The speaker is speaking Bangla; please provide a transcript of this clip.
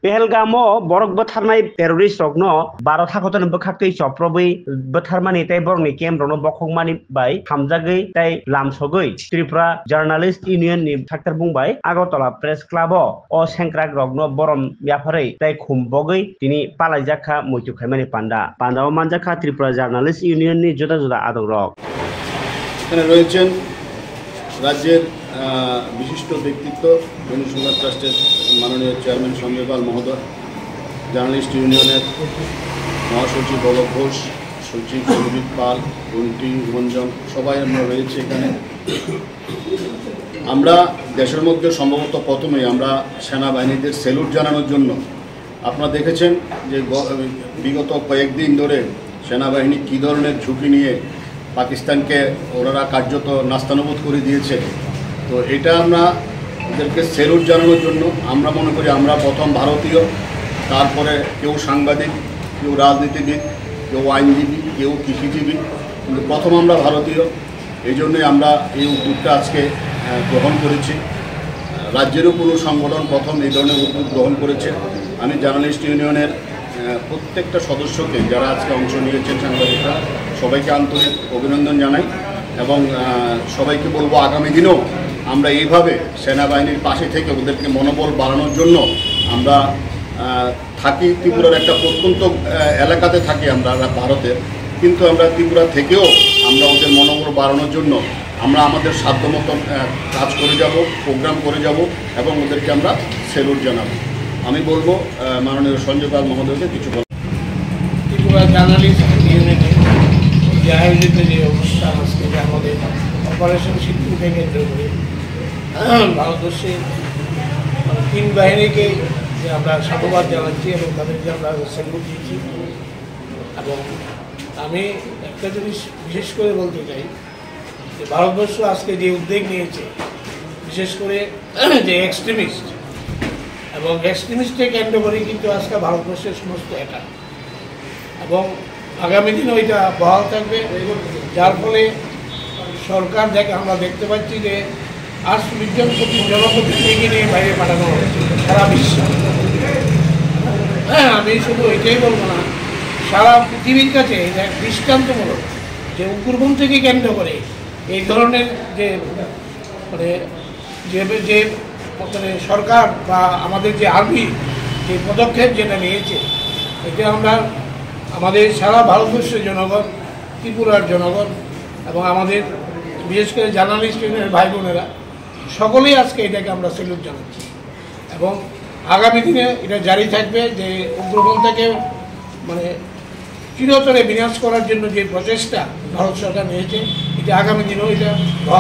पेहेलगामो बरक बोथारनाय टेररिस्ट रगनो 12 थाखोतन बखाक्तै चप्रबै बोथारमानि तै बरनि केमरनो बखंमानि बाय हामजागै तै लामसगै त्रिपुरा जार्नालिस्ट इउनियन नि थाक्टर बुंबाय आगरतला प्रेस क्लाब अ सेंक्राक रगनो बरम याफारै तै खुमबगै दिनि पालाइजाखा मयतुखायमानि पान्डाव मानजाखा त्रिपुरा जार्नालिस्ट इउनियन नि जुदा जुदा आदब रग এখানে রয়েছেন রাজ্যের বিশিষ্ট ব্যক্তিত্ব অনুসন্ধান ট্রাস্টের মাননীয় চেয়ারম্যান সঞ্জয় পাল মহোদয়, জার্নালিস্ট ইউনিয়নের মহাসচিব বলক ঘোষ, সচিব সুরজিৎ পাল, বন্টি রঞ্জন, সবাই আমরা রয়েছে এখানে। আমরা দেশের মধ্যে সম্ভবত প্রথমেই আমরা সেনাবাহিনীদের স্যালুট জানানোর জন্য আপনারা দেখেছেন যে বিগত কয়েকদিন ধরে সেনাবাহিনী কী ধরনের ঝুঁকি নিয়ে পাকিস্তানকে ওনারা কার্যত নাস্তানুবোধ করে দিয়েছে। তো এটা আমরা ওদেরকে স্যালুট জানানোর জন্য আমরা মনে করি আমরা প্রথম ভারতীয়, তারপরে কেউ সাংবাদিক, কেউ রাজনীতিবিদ, কেউ আইনজীবী, কেউ কৃষিজীবী, কিন্তু প্রথম আমরা ভারতীয়। এই জন্যই আমরা এই উদ্যোগটা আজকে গ্রহণ করেছি। রাজ্যেরও কোনো সংগঠন প্রথম এই ধরনের উদ্যোগ গ্রহণ করেছে। আমি জার্নালিস্ট ইউনিয়নের প্রত্যেকটা সদস্যকে যারা আজকে অংশ নিয়েছেন সাংবাদিকরা সবাইকে আন্তরিক অভিনন্দন জানাই এবং সবাইকে বলবো আগামী দিনেও আমরা এইভাবে সেনাবাহিনীর পাশে থেকে ওদেরকে মনোবল বাড়ানোর জন্য আমরা থাকি। ত্রিপুরার একটা প্রত্যন্ত এলাকাতে থাকি আমরা ভারতের, কিন্তু আমরা ত্রিপুরা থেকেও আমরা ওদের মনোবল বাড়ানোর জন্য আমরা আমাদের সাধ্যমতো কাজ করে যাব, প্রোগ্রাম করে যাব এবং ওদেরকে আমরা স্যালুট জানাবো। আমি বলবো মাননীয় সঞ্জয় পাল মহোদয়কে কিছু বল। ত্রিপুরা জার্নালিস্ট ইউনিয়নে যে আয়োজিত যে অনুষ্ঠান আজকে আমাদের অপারেশন সিন্ধুকে কেন্দ্র করে ভারতবর্ষের 3 বাহিনীকে যে আমরা সাধুবাদ জানাচ্ছি এবং তাদেরকে আমরা স্যালুট দিয়েছি। এবং আমি একটা জিনিস বিশেষ করে বলতে চাই যে ভারতবর্ষ আজকে যে উদ্যোগ নিয়েছে, বিশেষ করে যে এক্সট্রিমিস্ট এবং এক্সট্রিমিস্টকে কেন্দ্র করে কিন্তু আজকে ভারতবর্ষের সমস্ত অ্যাটাক এবং আগামী দিনে ওইটা বহাল থাকবে, যার ফলে সরকার আমরা দেখতে পাচ্ছি যে 8 জন জনপ্রতিনিধিকে নিয়ে বাইরে পাঠানো হচ্ছে সারা বিশ্বে। আমি শুধু এটাই বলবো না, সারা পৃথিবীর কাছে এটা দৃষ্টান্তমূলক যে উগ্রপন্থীকে কেন্দ্র করে এই ধরনের যে মানে সরকার বা আমাদের যে আর্মি যে পদক্ষেপ যেটা নিয়েছে, এটা আমরা আমাদের সারা ভারতবর্ষের জনগণ, ত্রিপুরার জনগণ এবং আমাদের বিশেষ করে জার্নালিস্ট ইউনিয়নের ভাই বোনেরা সকলেই আজকে এটাকে আমরা স্যালুট জানাচ্ছি। এবং আগামী দিনে এটা জারি থাকবে যে উগ্রপন্থাকে মানে চিরতরে বিনাশ করার জন্য যে প্রচেষ্টা ভারত সরকার নিয়েছে, এটা আগামী দিনেও এটা